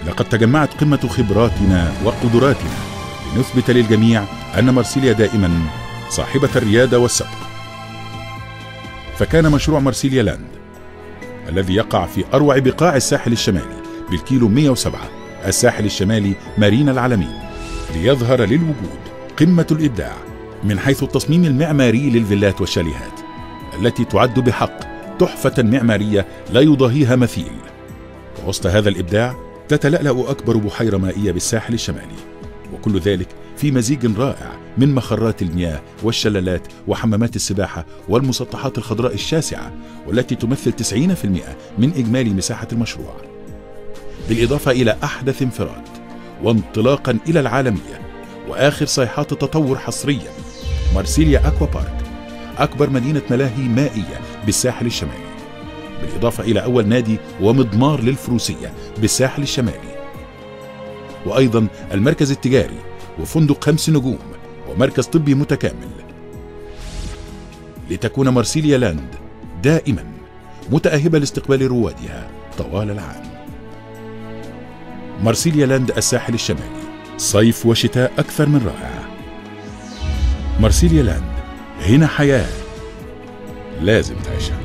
لقد تجمعت قمة خبراتنا وقدراتنا لنثبت للجميع أن مارسيليا دائما صاحبة الريادة والسبق. فكان مشروع مارسيليا لاند الذي يقع في أروع بقاع الساحل الشمالي بالكيلو 107 الساحل الشمالي مارينا العالمين ليظهر للوجود قمة الإبداع من حيث التصميم المعماري للفيلات والشاليهات التي تعد بحق تحفة معمارية لا يضاهيها مثيل. ووسط هذا الإبداع تتلألأ أكبر بحيرة مائية بالساحل الشمالي، وكل ذلك في مزيج رائع من مخرات المياه والشلالات وحمامات السباحة والمسطحات الخضراء الشاسعة والتي تمثل 90% من إجمالي مساحة المشروع، بالإضافة إلى أحدث انفراد وانطلاقا إلى العالمية وآخر صيحات التطور حصريا مارسيليا أكوا بارك، أكبر مدينة ملاهي مائية بالساحل الشمالي، بالإضافة إلى أول نادي ومضمار للفروسية بالساحل الشمالي، وأيضا المركز التجاري وفندق 5 نجوم ومركز طبي متكامل، لتكون مارسيليا لاند دائما متأهبة لاستقبال روادها طوال العام. مارسيليا لاند الساحل الشمالي، صيف وشتاء أكثر من رائع. مارسيليا لاند، هنا حياة لازم تعيشها.